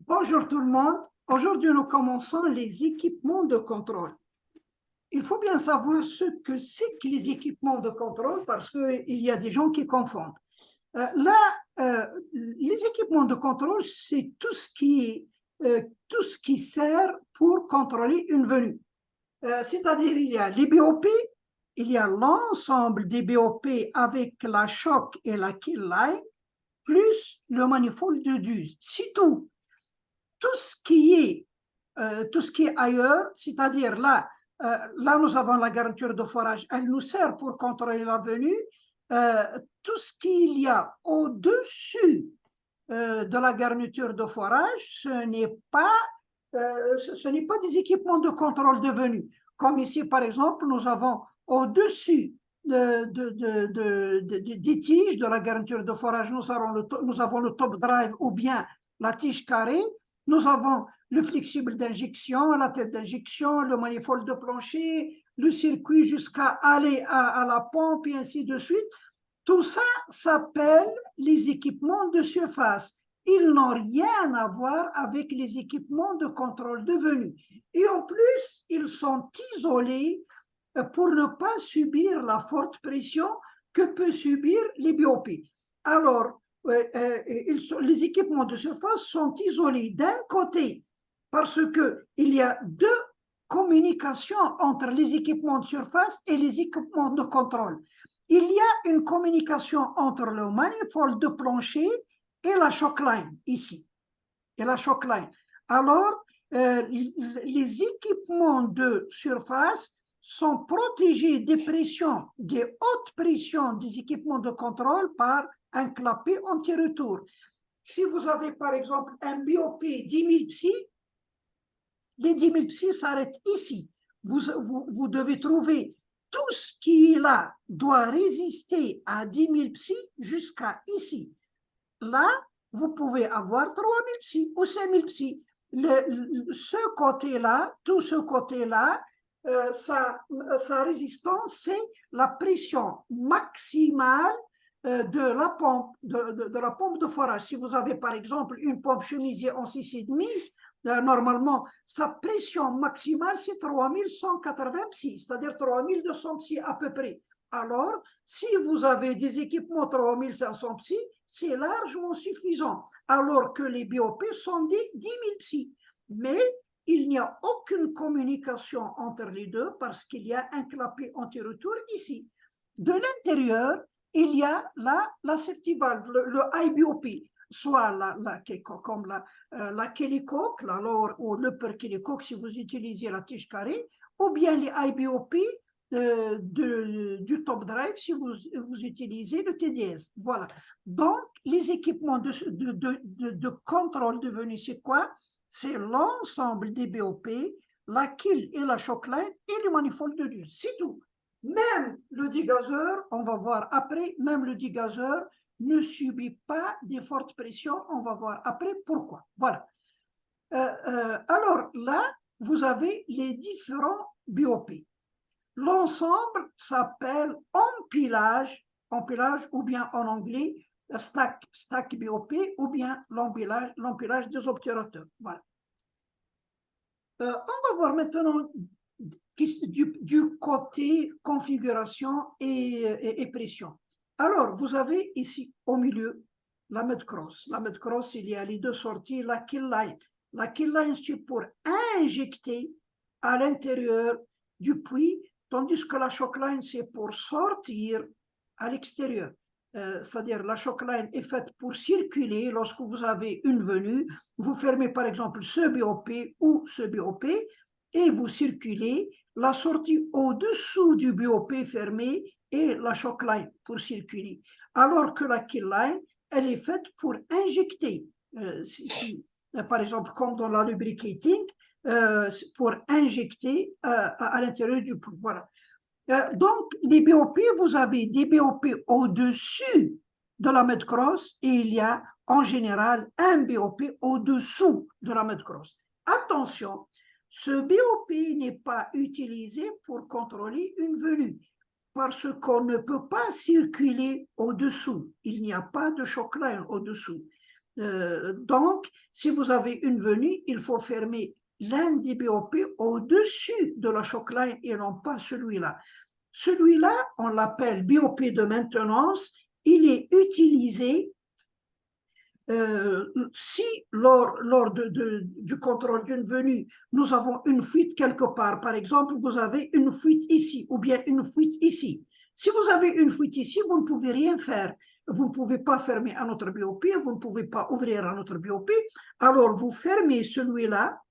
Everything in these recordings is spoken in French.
Bonjour tout le monde. Aujourd'hui, nous commençons les équipements de contrôle. Il faut bien savoir ce que c'est que les équipements de contrôle parce qu'il y a des gens qui confondent. Les équipements de contrôle, c'est tout ce qui sert pour contrôler une venue. C'est-à-dire, il y a les BOP, il y a l'ensemble des BOP avec la choc et la kill line, plus le manifold de Duse. C'est tout. Tout ce qui est ailleurs, c'est-à-dire là, nous avons la garniture de forage, elle nous sert pour contrôler la venue. Tout ce qu'il y a au-dessus de la garniture de forage, ce n'est pas des équipements de contrôle de venue. Comme ici, par exemple, nous avons au-dessus des tiges de la garniture de forage, nous avons le top drive ou bien la tige carrée. Nous avons le flexible d'injection, la tête d'injection, le manifold de plancher, le circuit jusqu'à aller à la pompe et ainsi de suite. Tout ça s'appelle les équipements de surface. Ils n'ont rien à voir avec les équipements de contrôle de venue. Et en plus, ils sont isolés pour ne pas subir la forte pression que peut subir les BOP. Alors, les équipements de surface sont isolés d'un côté parce qu'il y a deux communications entre les équipements de surface et les équipements de contrôle. Il y a une communication entre le manifold de plancher et la shock line, ici. Et la shock line. Alors, les équipements de surface sont protégés des pressions, des hautes pressions des équipements de contrôle par un clapet anti-retour. Si vous avez par exemple un BOP 10 000 psi, les 10 000 psi s'arrêtent ici. Vous devez trouver tout ce qui est là doit résister à 10 000 psi jusqu'à ici. Là, vous pouvez avoir 3 000 psi ou 5 000 psi. Ce côté-là, tout ce côté-là, sa résistance, c'est la pression maximale de la pompe, de la pompe de forage. Si vous avez par exemple une pompe chemisier en 6,5, normalement, sa pression maximale, c'est 3180 psi, c'est-à-dire 3200 psi à peu près. Alors, si vous avez des équipements 3500 psi, c'est largement suffisant, alors que les BOP sont des 10 000 psi. Mais il n'y a aucune communication entre les deux parce qu'il y a un clapet anti-retour ici. De l'intérieur, il y a la safety valve, le IBOP, soit comme la Kellycock, la lower ou l'upper Kellycock si vous utilisez la tige carrée, ou bien les IBOP du top drive si vous utilisez le TDS. Voilà. Donc, les équipements de contrôle de venue, c'est quoi? C'est l'ensemble des BOP, la kill et la shock line et le manifold de Duse. C'est tout. Même le dégazeur, on va voir après, même le dégazeur ne subit pas des fortes pressions. On va voir après pourquoi. Voilà. Alors là, vous avez les différents BOP. L'ensemble s'appelle empilage ou bien en anglais stack BOP ou bien l'empilage des obturateurs. Voilà. On va voir maintenant du côté configuration et pression. Alors, vous avez ici au milieu la mud cross. La mud cross, il y a les deux sorties, la kill line. La kill line, c'est pour injecter à l'intérieur du puits, tandis que la shock line, c'est pour sortir à l'extérieur. C'est-à-dire la shock line est faite pour circuler lorsque vous avez une venue. Vous fermez par exemple ce BOP ou ce BOP et vous circulez. La sortie au-dessous du BOP fermé et la shock line pour circuler. Alors que la kill line, elle est faite pour injecter. Par exemple, comme dans la lubricating, pour injecter à l'intérieur du puits. Voilà. Donc, les BOP, vous avez des BOP au-dessus de la mud cross et il y a en général un BOP au-dessous de la mud cross. Attention, ce BOP n'est pas utilisé pour contrôler une venue parce qu'on ne peut pas circuler au-dessous. Il n'y a pas de shock line au-dessous. Donc, si vous avez une venue, il faut fermer l'un des BOP au-dessus de la choke line et non pas celui-là. Celui-là, on l'appelle BOP de maintenance. Il est utilisé si lors du contrôle d'une venue, nous avons une fuite quelque part, par exemple, vous avez une fuite ici ou bien une fuite ici. Si vous avez une fuite ici, vous ne pouvez rien faire. Vous ne pouvez pas fermer un autre BOP, vous ne pouvez pas ouvrir un autre BOP. Alors, vous fermez celui-là,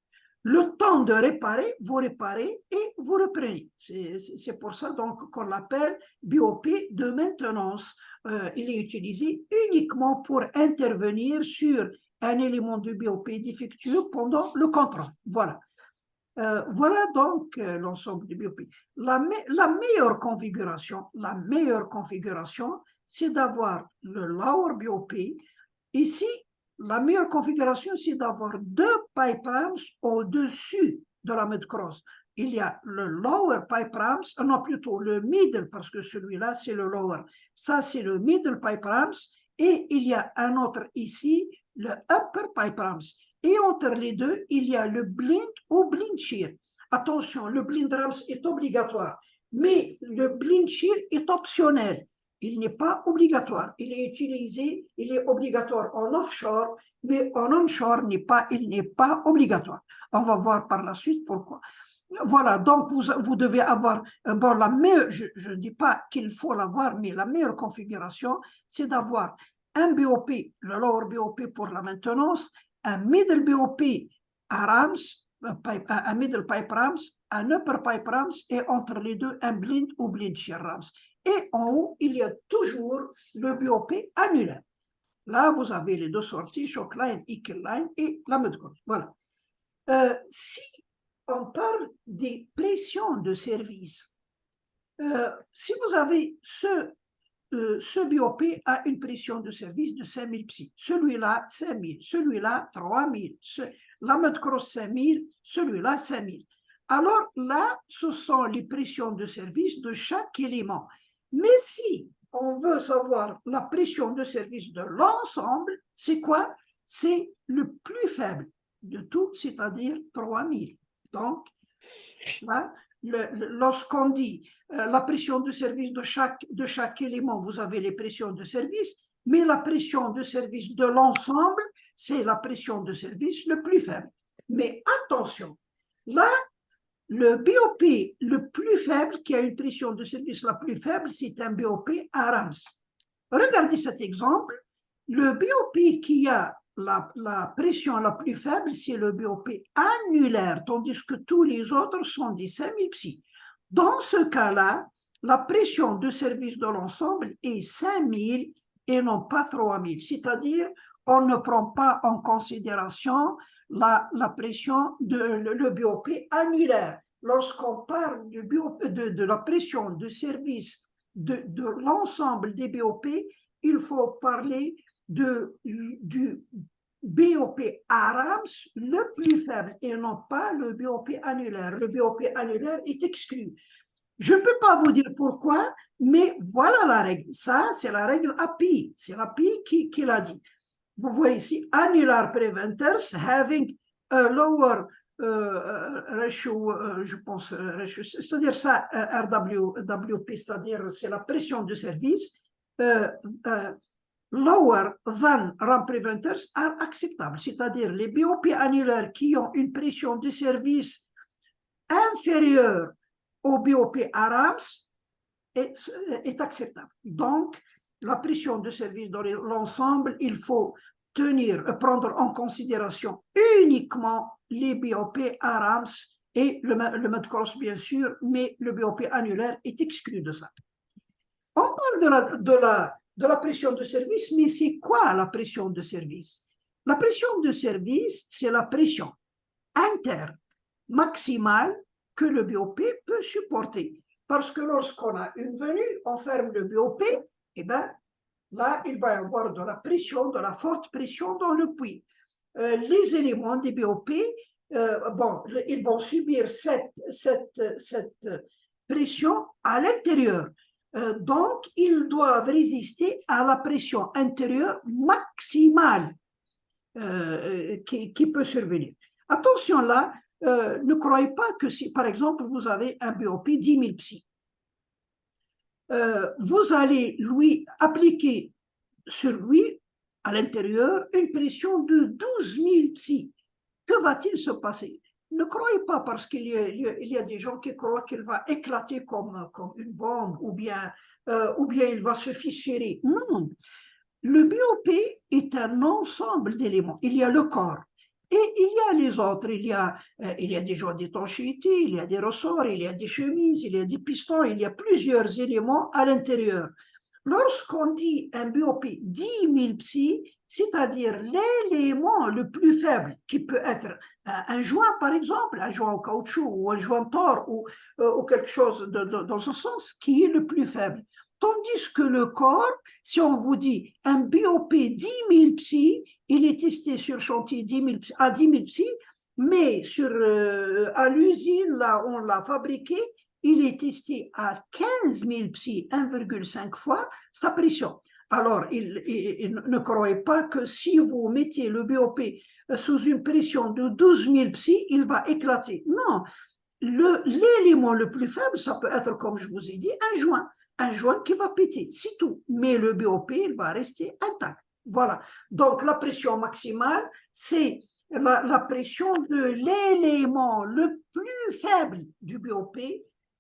le temps de réparer, vous réparez et vous reprenez. C'est pour ça donc qu'on l'appelle BOP de maintenance. Il est utilisé uniquement pour intervenir sur un élément du BOP défectueux pendant le contrôle. Voilà. Voilà donc l'ensemble du BOP. La meilleure configuration, c'est d'avoir le lower BOP. Ici, la meilleure configuration, c'est d'avoir deux pipe rams au-dessus de la mid-cross. Il y a le lower pipe rams, non plutôt le middle, parce que celui-là, c'est le lower. Ça, c'est le middle pipe rams. Et il y a un autre ici, le upper pipe rams. Et entre les deux, il y a le blind ou blind shear. Attention, le blind rams est obligatoire, mais le blind shear est optionnel. Il n'est pas obligatoire. Il est utilisé, il est obligatoire en offshore, mais en onshore, il n'est pas obligatoire. On va voir par la suite pourquoi. Voilà, donc vous devez avoir, bon, la meilleure, je ne dis pas qu'il faut l'avoir, mais la meilleure configuration, c'est d'avoir un BOP, le lower BOP pour la maintenance, un middle BOP à rams, un middle pipe rams, un upper pipe rams, et entre les deux, un blind ou blind shear rams. Et en haut, il y a toujours le BOP annulaire. Là, vous avez les deux sorties, shock line, equal line et la mid-cross. Voilà. Si on parle des pressions de service, si vous avez ce BOP a une pression de service de 5000 psi, celui-là 5000, celui-là 3000, la mid-cross 5000, celui-là 5000. Alors là, ce sont les pressions de service de chaque élément. Mais si on veut savoir la pression de service de l'ensemble, c'est quoi? C'est le plus faible de tout, c'est-à-dire 3000. Donc, là, lorsqu'on dit la pression de service de chaque élément, vous avez les pressions de service, mais la pression de service de l'ensemble, c'est la pression de service le plus faible. Mais attention, là, le BOP le plus faible, qui a une pression de service la plus faible, c'est un BOP à rams. Regardez cet exemple. Le BOP qui a la pression la plus faible, c'est le BOP annulaire, tandis que tous les autres sont des 5000 psi. Dans ce cas-là, la pression de service de l'ensemble est 5000 et non pas 3000. C'est-à-dire, on ne prend pas en considération la pression le BOP annulaire. Lorsqu'on parle de la pression de service de l'ensemble des BOP, il faut parler du BOP à rams le plus faible et non pas le BOP annulaire. Le BOP annulaire est exclu. Je ne peux pas vous dire pourquoi, mais voilà la règle. Ça, c'est la règle API. C'est l'API qui l'a dit. Vous voyez ici, annular preventers having a lower ratio, je pense, c'est-à-dire ça, RWP, c'est-à-dire c'est la pression de service, lower than RAM preventers are acceptables, c'est-à-dire les BOP annulaires qui ont une pression de service inférieure au BOP à RAMS est acceptable. Donc, la pression de service dans l'ensemble, il faut prendre en considération uniquement les BOP à RAMS et le mid-cross, bien sûr, mais le BOP annulaire est exclu de ça. On parle de la pression de service, mais c'est quoi la pression de service? La pression de service, c'est la pression interne maximale que le BOP peut supporter. Parce que lorsqu'on a une venue, on ferme le BOP, et bien là, il va y avoir de la pression, de la forte pression dans le puits. Les éléments des BOP, bon, ils vont subir cette pression à l'intérieur. Donc, ils doivent résister à la pression intérieure maximale qui peut survenir. Attention là, ne croyez pas que si, par exemple, vous avez un BOP 10 000 psy, vous allez lui appliquer sur lui, à l'intérieur, une pression de 12 000 psy. Que va-t-il se passer? Ne croyez pas parce qu'il y a des gens qui croient qu'il va éclater comme une bombe ou bien il va se fissurer. Non, le BOP est un ensemble d'éléments. Il y a le corps et il y a les autres. Il y a des joints d'étanchéité, il y a des ressorts, il y a des chemises, il y a des pistons, il y a plusieurs éléments à l'intérieur. Lorsqu'on dit un BOP 10 000 psy, c'est-à-dire l'élément le plus faible, qui peut être un joint, par exemple, un joint en caoutchouc ou un joint tort ou quelque chose dans ce sens, qui est le plus faible. Tandis que le corps, si on vous dit un BOP 10 000 psy, il est testé sur chantier 10 000 psy, mais à l'usine, là on l'a fabriqué, il est testé à 15 000 psy, 1,5 fois sa pression. Alors, ne croyez pas que si vous mettez le BOP sous une pression de 12 000 psy, il va éclater. Non, l'élément le plus faible, ça peut être, comme je vous ai dit, un joint qui va péter, c'est tout. Mais le BOP, il va rester intact. Voilà. Donc, la pression maximale, c'est la pression de l'élément le plus faible du BOP.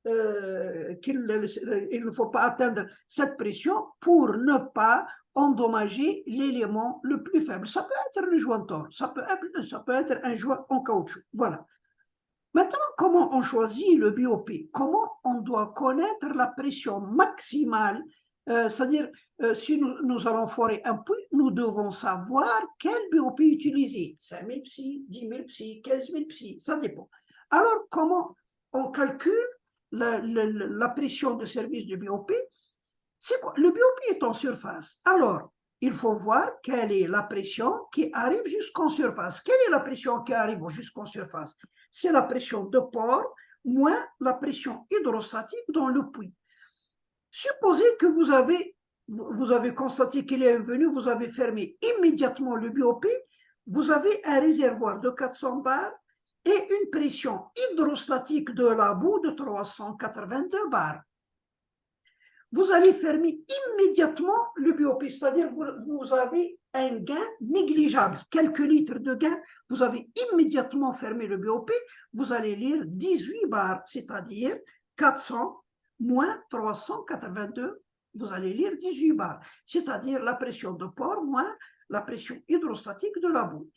Il ne faut pas atteindre cette pression pour ne pas endommager l'élément le plus faible. Ça peut être le joint tort, ça peut être un joint en caoutchouc. Voilà. Maintenant, comment on choisit le BOP? Comment on doit connaître la pression maximale? C'est-à-dire, si nous allons forer un puits, nous devons savoir quel BOP utiliser. 5 000 psy, 10 000 psy, 15 000 psy, ça dépend. Alors, comment on calcule la pression de service du BOP? C'est quoi? Le BOP est en surface. Alors, il faut voir quelle est la pression qui arrive jusqu'en surface. Quelle est la pression qui arrive jusqu'en surface? C'est la pression de port moins la pression hydrostatique dans le puits. Supposez que vous avez constaté qu'il est venu, vous avez fermé immédiatement le BOP, vous avez un réservoir de 400 bars et une pression hydrostatique de la boue de 382 bars. Vous allez fermer immédiatement le BOP, c'est-à-dire vous avez un gain négligeable, quelques litres de gain, vous avez immédiatement fermé le BOP, vous allez lire 18 bars, c'est-à-dire 400 moins 382, vous allez lire 18 bars, c'est-à-dire la pression de port moins la pression hydrostatique de la boue.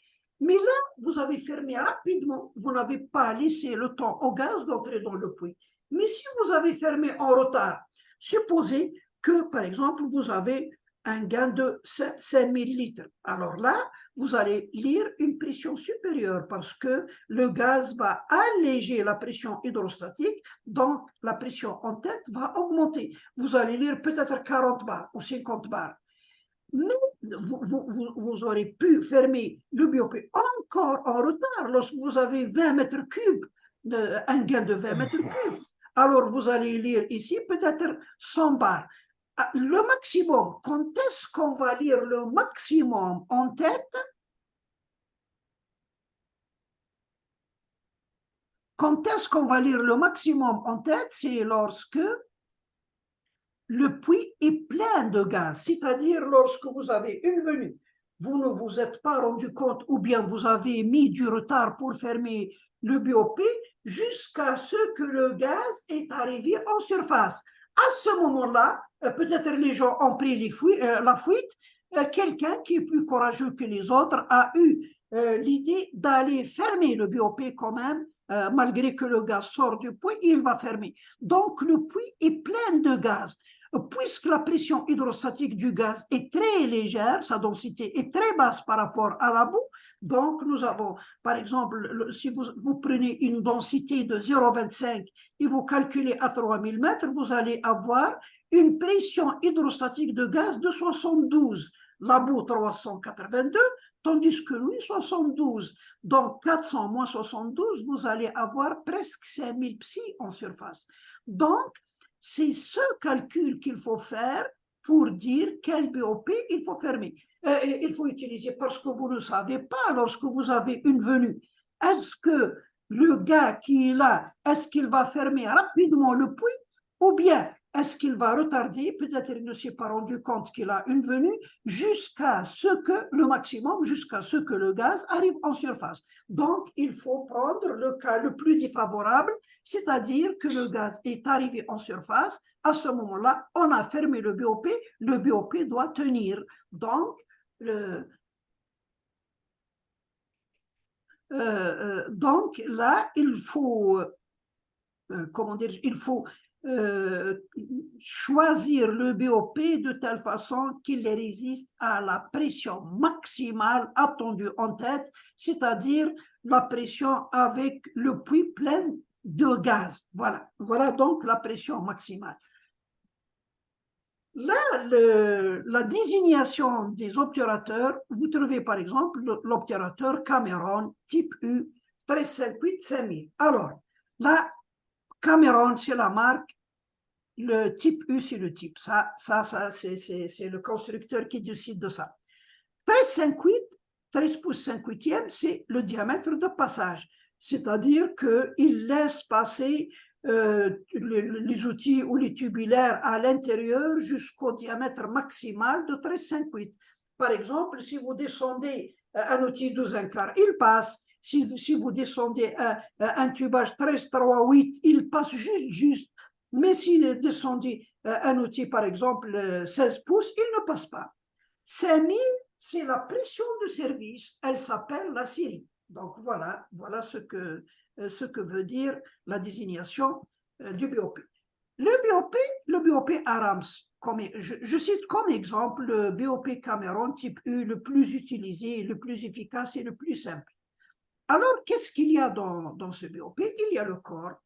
Mais là, vous avez fermé rapidement, vous n'avez pas laissé le temps au gaz d'entrer dans le puits. Mais si vous avez fermé en retard, supposez que, par exemple, vous avez un gain de 5 000 litres. Alors là, vous allez lire une pression supérieure parce que le gaz va alléger la pression hydrostatique, donc la pression en tête va augmenter. Vous allez lire peut-être 40 bars ou 50 bars. Mais vous aurez pu fermer le BOP encore en retard lorsque vous avez 20 mètres cubes, un gain de 20 mètres cubes. Alors, vous allez lire ici peut-être 100 bars. Le maximum, quand est-ce qu'on va lire le maximum en tête? Quand est-ce qu'on va lire le maximum en tête? C'est lorsque le puits est plein de gaz, c'est-à-dire lorsque vous avez une venue, vous ne vous êtes pas rendu compte ou bien vous avez mis du retard pour fermer le BOP jusqu'à ce que le gaz est arrivé en surface. À ce moment-là, peut-être les gens ont pris la fuite, quelqu'un qui est plus courageux que les autres a eu l'idée d'aller fermer le BOP quand même, malgré que le gaz sort du puits, il va fermer. Donc le puits est plein de gaz. Puisque la pression hydrostatique du gaz est très légère, sa densité est très basse par rapport à la boue, donc nous avons, par exemple, si vous prenez une densité de 0,25 et vous calculez à 3000 mètres, vous allez avoir une pression hydrostatique de gaz de 72, la boue 382, tandis que lui 72. Donc 400 moins 72, vous allez avoir presque 5000 psy en surface. Donc, c'est ce calcul qu'il faut faire pour dire quel BOP il faut fermer. Il faut utiliser parce que vous ne savez pas lorsque vous avez une venue. Est-ce que le gars qui est là, est-ce qu'il va fermer rapidement le puits ou bien est-ce qu'il va retarder, peut-être il ne s'est pas rendu compte qu'il a une venue, jusqu'à ce que, le maximum, jusqu'à ce que le gaz arrive en surface. Donc, il faut prendre le cas le plus défavorable, c'est-à-dire que le gaz est arrivé en surface. À ce moment-là, on a fermé le BOP doit tenir. Donc, donc là, il faut, comment dire, il faut choisir le BOP de telle façon qu'il résiste à la pression maximale attendue en tête, c'est-à-dire la pression avec le puits plein de gaz. Voilà, voilà donc la pression maximale. Là, la désignation des obturateurs, vous trouvez par exemple l'obturateur Cameron type U 1358-5000. Alors, là, Cameron, c'est la marque, le type U, c'est le type. Ça c'est le constructeur qui décide de ça. 13,58, 13 pouces 5 huitièmes, c'est le diamètre de passage. C'est-à-dire qu'il laisse passer les outils ou les tubulaires à l'intérieur jusqu'au diamètre maximal de 13,58. Par exemple, si vous descendez un outil 12 un quart, il passe. Si vous descendez un tubage 13,38, il passe juste. Mais si vous descendez un outil, par exemple, 16 pouces, il ne passe pas. 5000, c'est la pression de service. Elle s'appelle la série. Donc, voilà ce que veut dire la désignation du BOP. Le BOP ARAMS, je cite comme exemple le BOP Cameron type U, le plus utilisé, le plus efficace et le plus simple. Alors, qu'est-ce qu'il y a dans ce BOP? Il y a le corps.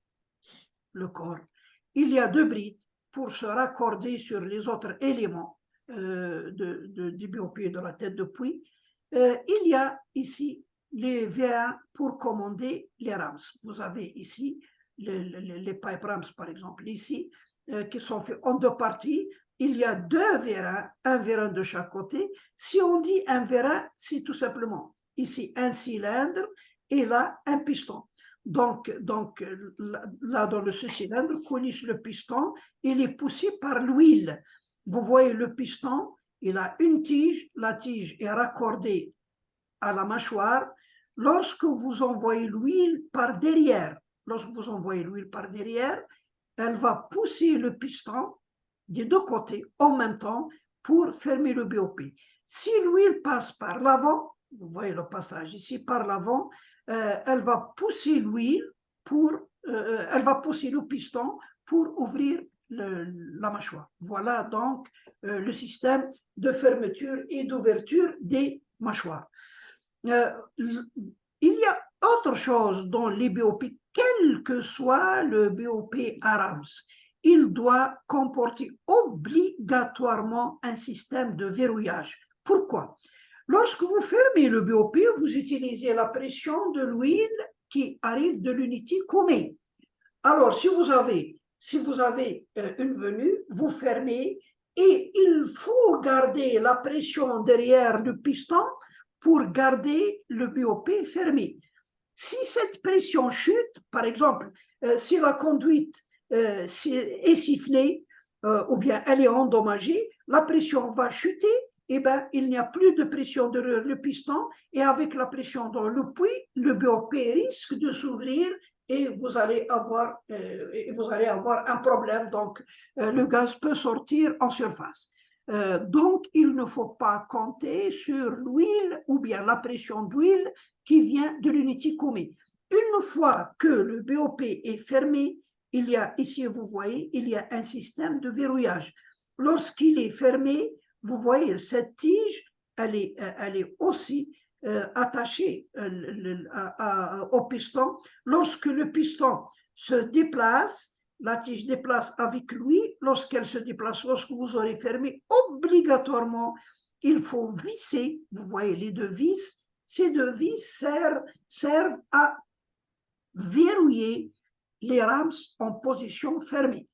Il y a deux brides pour se raccorder sur les autres éléments du BOP de la tête de puits. Il y a ici les V1 pour commander les rams. Vous avez ici les pipe rams, par exemple, ici, qui sont faits en deux parties. Il y a deux vérins, un vérin de chaque côté. Si on dit un vérin, c'est tout simplement ici un cylindre et là un piston. Donc là, dans ce cylindre, coulisse le piston, il est poussé par l'huile. Vous voyez le piston, il a une tige, la tige est raccordée à la mâchoire. Lorsque vous envoyez l'huile par derrière, elle va pousser le piston des deux côtés en même temps pour fermer le BOP. Si l'huile passe par l'avant, vous voyez le passage ici, par l'avant, elle va pousser l'huile elle va pousser le piston pour ouvrir la mâchoire. Voilà donc le système de fermeture et d'ouverture des mâchoires. Il y a autre chose dans les BOP, quel que soit le BOP ARAMS, il doit comporter obligatoirement un système de verrouillage. Pourquoi? Lorsque vous fermez le BOP, vous utilisez la pression de l'huile qui arrive de l'unité Koumé. Alors, si vous avez une venue, vous fermez et il faut garder la pression derrière le piston pour garder le BOP fermé. Si cette pression chute, par exemple, si la conduite est sifflée ou bien elle est endommagée, la pression va chuter, et ben, il n'y a plus de pression derrière le piston et avec la pression dans le puits, le BOP risque de s'ouvrir et vous allez avoir un problème. Donc, le gaz peut sortir en surface. Donc, il ne faut pas compter sur l'huile ou bien la pression d'huile qui vient de l'unité Koumé. Une fois que le BOP est fermé, il y a ici, vous voyez, il y a un système de verrouillage. Lorsqu'il est fermé, vous voyez, cette tige, elle est aussi attachée au piston. Lorsque le piston se déplace, la tige déplace avec lui. Lorsqu'elle se déplace, lorsque vous aurez fermé, obligatoirement, il faut visser. Vous voyez les deux vis. Ces deux vis servent à verrouiller les rames en position fermée.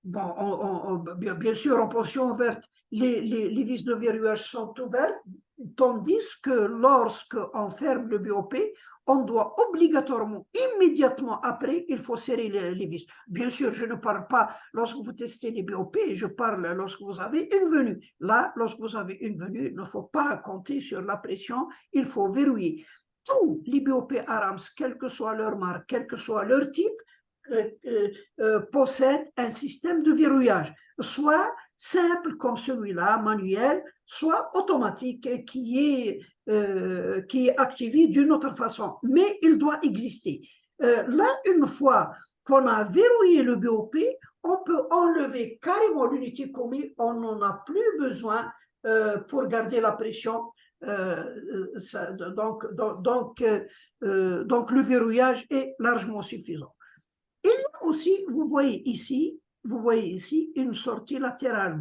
Bon, bien sûr, en position ouverte, les vis de verrouillage sont ouvertes, tandis que lorsqu'on ferme le BOP, on doit obligatoirement, immédiatement après, il faut serrer les vis. Bien sûr, je ne parle pas lorsque vous testez les BOP, je parle lorsque vous avez une venue. Là, lorsque vous avez une venue, il ne faut pas compter sur la pression, il faut verrouiller. Tous les BOP Arams, quelle que soit leur marque, quel que soit leur type, possède un système de verrouillage, soit simple comme celui-là, manuel, soit automatique qui est activé d'une autre façon. Mais il doit exister. Là, une fois qu'on a verrouillé le BOP, on peut enlever carrément l'unité commune, on n'en a plus besoin pour garder la pression. Donc, le verrouillage est largement suffisant. Il y a aussi, vous voyez ici une sortie latérale.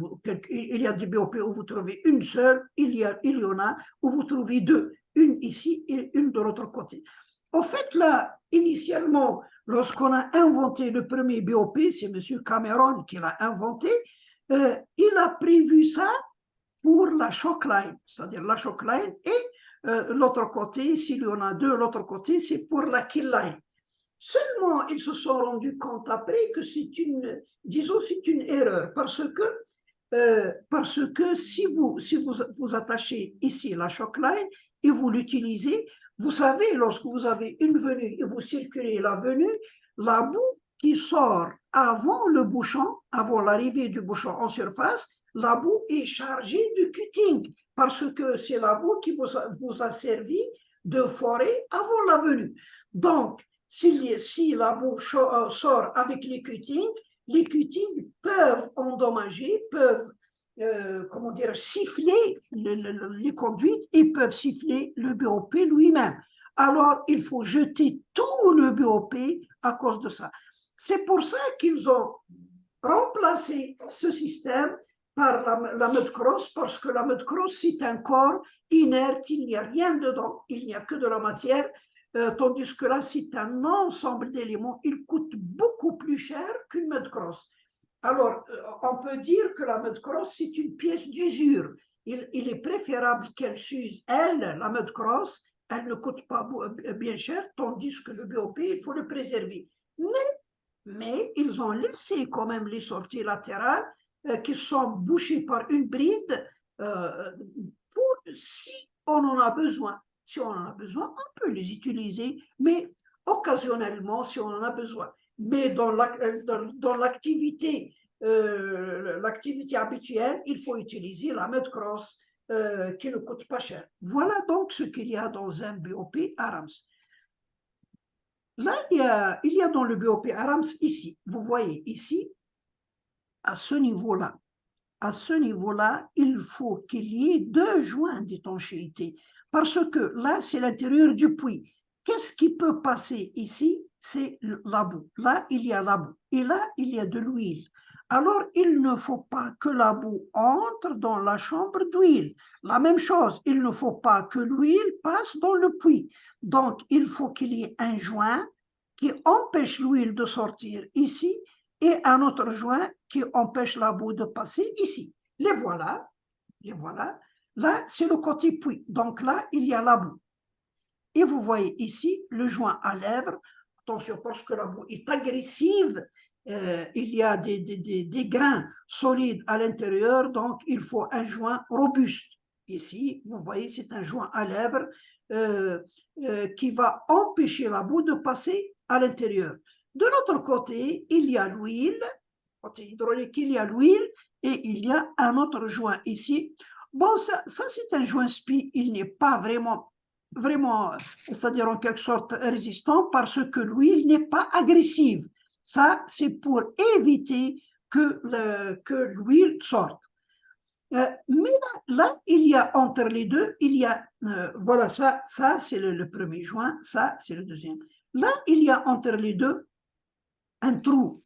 Il y a des BOP où vous trouvez une seule, il y en a où vous trouvez deux, une ici et une de l'autre côté. Au fait, là, initialement, lorsqu'on a inventé le premier BOP, c'est M. Cameron qui l'a inventé, il a prévu ça pour la shock line, c'est-à-dire la shock line, et l'autre côté, s'il y en a deux, l'autre côté, c'est pour la kill line. Seulement, ils se sont rendus compte après que c'est une erreur, parce que si vous attachez ici la shock line et vous l'utilisez, vous savez, lorsque vous avez une venue et vous circulez la venue, la boue qui sort avant le bouchon, avant l'arrivée du bouchon en surface, la boue est chargée de cutting, parce que c'est la boue qui vous a servi de forêt avant la venue. Donc, si la boue sort avec les cuttings peuvent endommager, peuvent siffler les conduites et peuvent siffler le BOP lui-même. Alors, il faut jeter tout le BOP à cause de ça. C'est pour ça qu'ils ont remplacé ce système par la mud cross, parce que la mud cross, c'est un corps inerte, il n'y a rien dedans, il n'y a que de la matière. Tandis que là, c'est un ensemble d'éléments. Il coûte beaucoup plus cher qu'une mud cross. Alors, on peut dire que la mud cross, c'est une pièce d'usure. Il est préférable qu'elle s'use, elle, la mud cross, elle ne coûte pas bien cher, tandis que le BOP, il faut le préserver. Mais ils ont laissé quand même les sorties latérales qui sont bouchées par une bride pour si on en a besoin. Si on en a besoin, on peut les utiliser, mais occasionnellement si on en a besoin. Mais dans l'activité habituelle, il faut utiliser la mud cross qui ne coûte pas cher. Voilà donc ce qu'il y a dans un BOP Arams. Là, il y a dans le BOP Arams ici, vous voyez ici, à ce niveau-là, il faut qu'il y ait deux joints d'étanchéité. Parce que là, c'est l'intérieur du puits. Qu'est-ce qui peut passer ici? C'est la boue. Là, il y a la boue. Et là, il y a de l'huile. Alors, il ne faut pas que la boue entre dans la chambre d'huile. La même chose, il ne faut pas que l'huile passe dans le puits. Donc, il faut qu'il y ait un joint qui empêche l'huile de sortir ici et un autre joint qui empêche la boue de passer ici. Les voilà. Là, c'est le côté puits. Donc là, il y a la boue. Et vous voyez ici le joint à lèvres. Attention, parce que la boue est agressive, il y a des grains solides à l'intérieur, donc il faut un joint robuste. Ici, vous voyez, c'est un joint à lèvres qui va empêcher la boue de passer à l'intérieur. De l'autre côté, il y a l'huile, côté hydraulique, il y a l'huile et il y a un autre joint ici. Bon, ça c'est un joint SPI, il n'est pas vraiment, c'est-à-dire en quelque sorte résistant parce que l'huile n'est pas agressive. Ça, c'est pour éviter que l'huile sorte. Mais là, il y a entre les deux, il y a, voilà, ça c'est le premier joint, ça c'est le deuxième. Là, il y a entre les deux un trou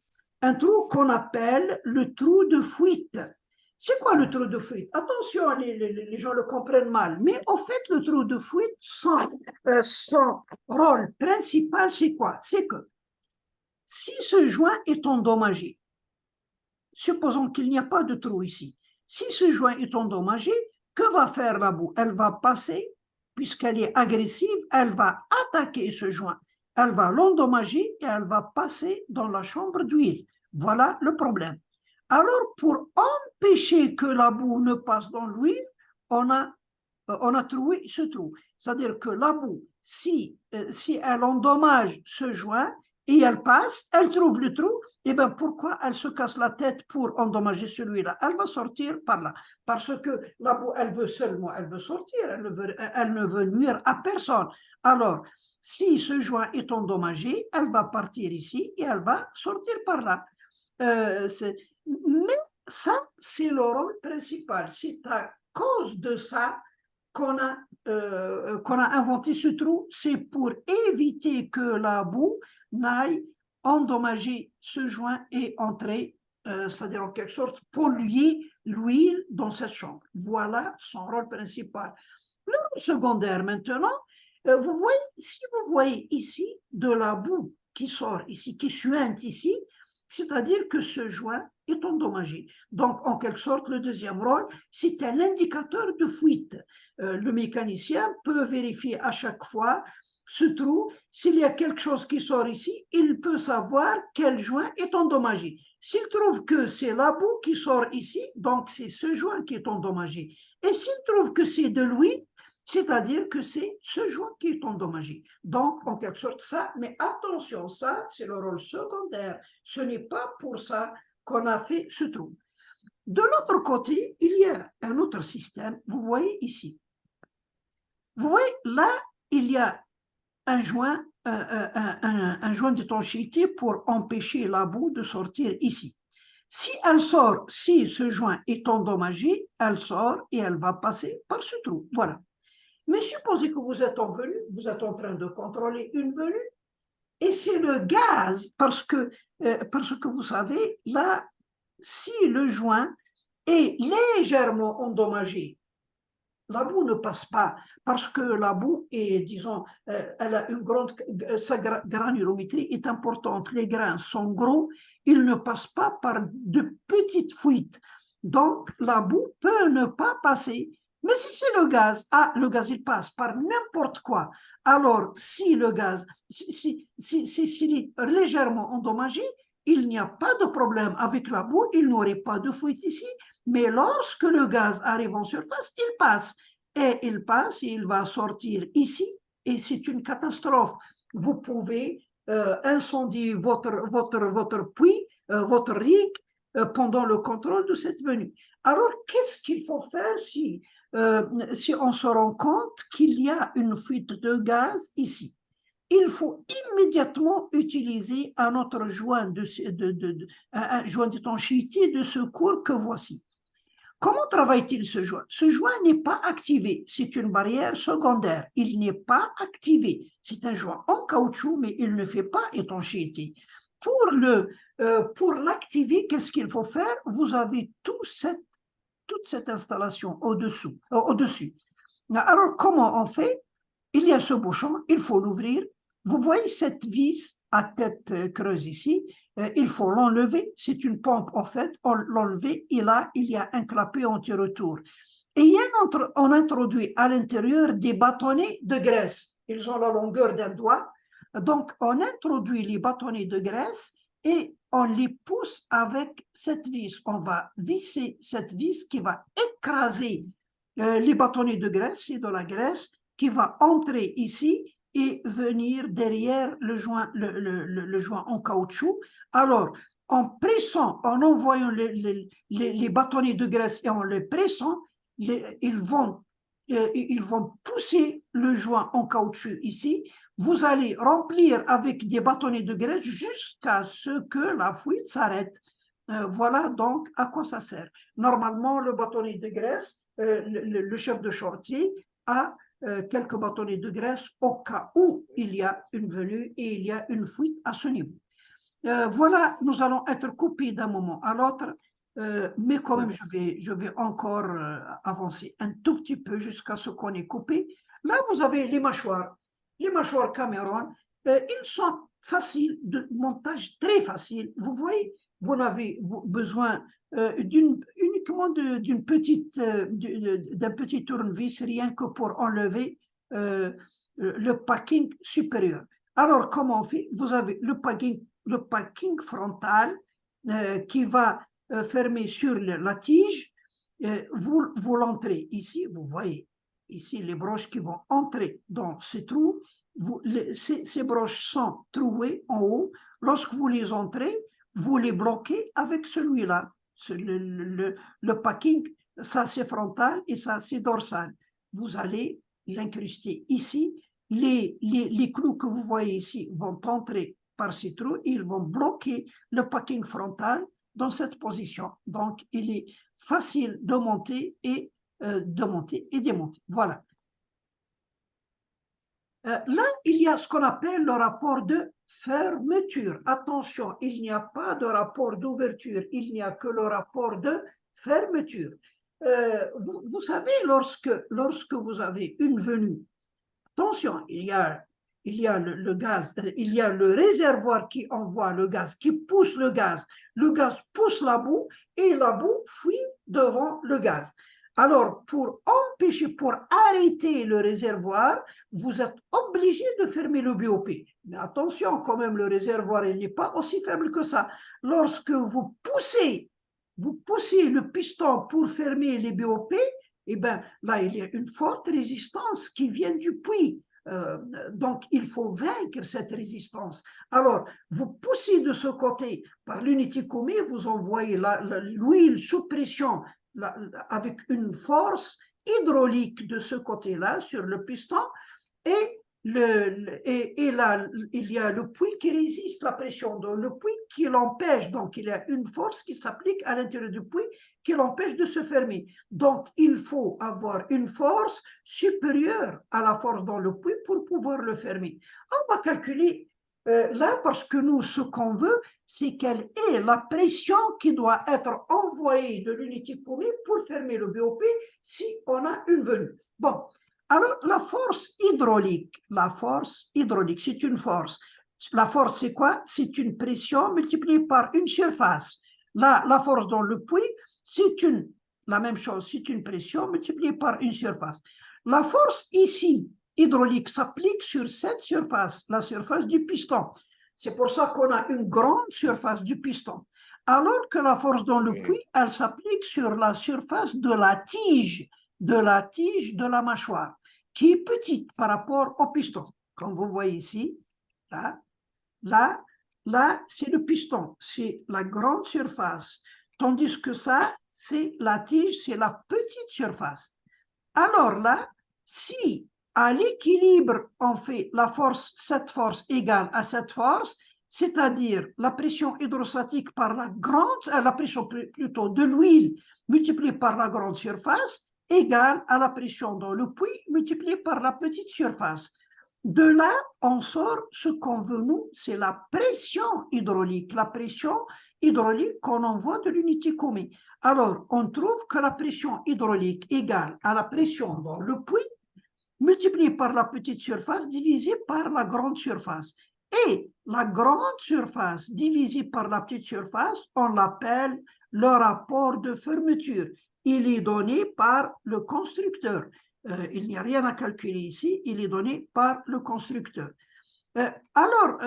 qu'on appelle le trou de fuite. C'est quoi le trou de fuite? Attention, les gens le comprennent mal, mais au fait, le trou de fuite, son rôle principal, c'est quoi? C'est que si ce joint est endommagé, supposons qu'il n'y a pas de trou ici. Si ce joint est endommagé, que va faire la boue? Elle va passer, puisqu'elle est agressive, elle va attaquer ce joint. Elle va l'endommager et elle va passer dans la chambre d'huile. Voilà le problème. Alors, pour empêcher que la boue ne passe dans l'huile, on a trouvé ce trou. C'est-à-dire que la boue, si elle endommage ce joint et elle passe, elle trouve le trou, et bien pourquoi elle se casse la tête pour endommager celui-là? Elle va sortir par là. Parce que la boue, elle veut sortir, elle ne veut nuire à personne. Alors, si ce joint est endommagé, elle va partir ici et elle va sortir par là. Mais ça, c'est le rôle principal. C'est à cause de ça qu'on a inventé ce trou, c'est pour éviter que la boue n'aille endommager ce joint et entrer, c'est-à-dire en quelque sorte polluer l'huile dans cette chambre. Voilà son rôle principal. Le rôle secondaire maintenant, vous voyez, si vous voyez ici de la boue qui sort ici, qui suinte ici, c'est-à-dire que ce joint est endommagé. Donc, en quelque sorte, le deuxième rôle, c'est un indicateur de fuite. Le mécanicien peut vérifier à chaque fois ce trou. S'il y a quelque chose qui sort ici, il peut savoir quel joint est endommagé. S'il trouve que c'est la boue qui sort ici, donc c'est ce joint qui est endommagé. Et s'il trouve que c'est de l'huile, c'est-à-dire que c'est ce joint qui est endommagé. Donc, en quelque sorte, ça, mais attention, ça, c'est le rôle secondaire. Ce n'est pas pour ça qu'on a fait ce trou. De l'autre côté, il y a un autre système. Vous voyez ici. Vous voyez, là, il y a un joint, un joint d'étanchéité pour empêcher la boue de sortir ici. Si elle sort, si ce joint est endommagé, elle sort et elle va passer par ce trou. Voilà. Mais supposez que vous êtes en venue, vous êtes en train de contrôler une venue, et c'est le gaz, parce que vous savez, là, si le joint est légèrement endommagé, la boue ne passe pas, parce que la boue est, disons, elle a une grande, sa granulométrie est importante, les grains sont gros, ils ne passent pas par de petites fuites. Donc, la boue peut ne pas passer. Mais si c'est le gaz, le gaz, il passe par n'importe quoi. Alors, si le gaz, s'il est légèrement endommagé, il n'y a pas de problème avec la boue, il n'y aurait pas de fuite ici, mais lorsque le gaz arrive en surface, il passe. Et il passe, et il va sortir ici, et c'est une catastrophe. Vous pouvez incendier votre puits, votre rig, pendant le contrôle de cette venue. Alors, qu'est-ce qu'il faut faire si on se rend compte qu'il y a une fuite de gaz ici? Il faut immédiatement utiliser un autre joint un joint d'étanchéité de secours que voici. Comment travaille-t-il ce joint? Ce joint n'est pas activé, c'est une barrière secondaire. Il n'est pas activé. C'est un joint en caoutchouc, mais il ne fait pas étanchéité. Pour l'activer, qu'est-ce qu'il faut faire? Vous avez toute cette installation au-dessus. Alors, comment on fait? Il y a ce bouchon, il faut l'ouvrir. Vous voyez cette vis à tête creuse ici, il faut l'enlever. C'est une pompe, en fait, on l'enlève et là, il y a un clapet anti-retour. Et on introduit à l'intérieur des bâtonnets de graisse. Ils ont la longueur d'un doigt. Donc, on introduit les bâtonnets de graisse et on les pousse avec cette vis. On va visser cette vis qui va écraser les bâtonnets de graisse, c'est de la graisse qui va entrer ici et venir derrière le joint en caoutchouc. Alors, en pressant, en envoyant les bâtonnets de graisse et en les pressant, ils vont pousser le joint en caoutchouc ici. Vous allez remplir avec des bâtonnets de graisse jusqu'à ce que la fuite s'arrête. Voilà donc à quoi ça sert. Normalement, le bâtonnet de graisse, le chef de chantier a quelques bâtonnets de graisse au cas où il y a une venue et il y a une fuite à ce niveau. Voilà, nous allons être coupés d'un moment à l'autre, mais quand même, je vais encore avancer un tout petit peu jusqu'à ce qu'on est coupé. Là, vous avez les mâchoires Cameron. Ils sont facile, de montage très facile. Vous voyez, vous n'avez besoin uniquement d'un petit tournevis, rien que pour enlever le packing supérieur. Alors, comment on fait? Vous avez le packing frontal qui va fermer sur la tige. Vous l'entrez ici, vous voyez ici les broches qui vont entrer dans ce trou. Ces broches sont trouées en haut. Lorsque vous les entrez, vous les bloquez avec celui-là. Le packing, ça c'est frontal et ça c'est dorsal. Vous allez l'incruster ici. Les clous que vous voyez ici vont entrer par ces trous. Ils vont bloquer le packing frontal dans cette position. Donc, il est facile de monter et démonter. Voilà. Là, il y a ce qu'on appelle le rapport de fermeture. Attention, il n'y a pas de rapport d'ouverture, il n'y a que le rapport de fermeture. Vous savez, lorsque vous avez une venue, attention, il y a le gaz, il y a le réservoir qui envoie le gaz, qui pousse le gaz pousse la boue et la boue fuit devant le gaz. Alors, pour empêcher, pour arrêter le réservoir, vous êtes obligé de fermer le BOP. Mais attention, quand même, le réservoir, il n'est pas aussi faible que ça. Lorsque vous poussez le piston pour fermer les BOP, eh bien, là, il y a une forte résistance qui vient du puits. Donc, il faut vaincre cette résistance. Alors, vous poussez de ce côté par l'unité Koumi, vous envoyez l'huile sous pression avec une force hydraulique de ce côté-là sur le piston et là, il y a le puits qui résiste la pression, donc le puits qui l'empêche, donc il y a une force qui s'applique à l'intérieur du puits qui l'empêche de se fermer. Donc, il faut avoir une force supérieure à la force dans le puits pour pouvoir le fermer. On va calculer là, parce que nous, ce qu'on veut, c'est quelle est la pression qui doit être envoyée de l'unité Koumi pour fermer le BOP si on a une venue. Bon, alors la force hydraulique, c'est une force. La force, c'est quoi? C'est une pression multipliée par une surface. La force dans le puits, c'est la même chose, c'est une pression multipliée par une surface. La force ici, hydraulique, s'applique sur cette surface, la surface du piston. C'est pour ça qu'on a une grande surface du piston. Alors que la force dans le puits, elle s'applique sur la surface de la tige de la mâchoire, qui est petite par rapport au piston. Comme vous voyez ici, là, c'est le piston, c'est la grande surface, tandis que ça, c'est la tige, c'est la petite surface. Alors là, si à l'équilibre, on fait cette force égale à cette force, c'est-à-dire la pression hydrostatique par la pression plutôt de l'huile multipliée par la grande surface, égale à la pression dans le puits multipliée par la petite surface. De là, on sort ce qu'on veut, nous, c'est la pression hydraulique. La pression hydraulique qu'on envoie de l'unité Koumi. Alors, on trouve que la pression hydraulique égale à la pression dans le puits multipliée par la petite surface divisée par la grande surface. Et la grande surface divisée par la petite surface, on l'appelle le rapport de fermeture. Il est donné par le constructeur. Il n'y a rien à calculer ici, il est donné par le constructeur. Alors,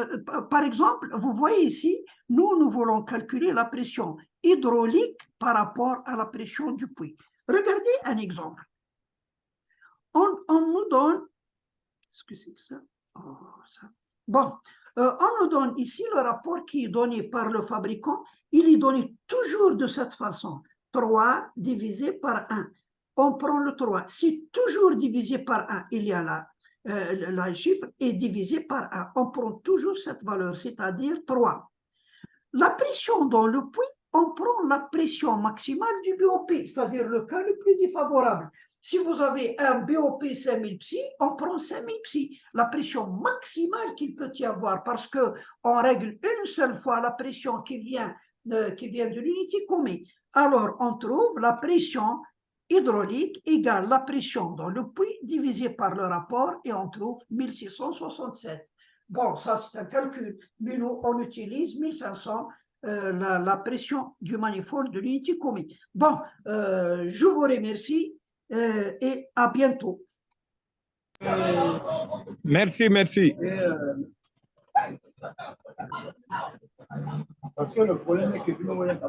par exemple, vous voyez ici, nous voulons calculer la pression hydraulique par rapport à la pression du puits. Regardez un exemple. On nous donne, qu'est-ce que c'est que ça? Oh, ça. Bon, on nous donne ici le rapport qui est donné par le fabricant. Il est donné toujours de cette façon, 3 divisé par 1. On prend le 3. Si toujours divisé par 1, il y a le chiffre est divisé par 1. On prend toujours cette valeur, c'est-à-dire 3. La pression dans le puits, on prend la pression maximale du BOP, c'est-à-dire le cas le plus défavorable. Si vous avez un BOP 5000 psi, on prend 5000 psi, la pression maximale qu'il peut y avoir, parce qu'on règle une seule fois la pression qui vient de l'unité Koumi. Alors, on trouve la pression hydraulique égale la pression dans le puits divisé par le rapport et on trouve 1667. Bon, ça c'est un calcul, mais nous on utilise 1500, la pression du manifold de l'unité commune. Bon, je vous remercie et à bientôt. Merci, merci. Parce que le problème est que nous voyons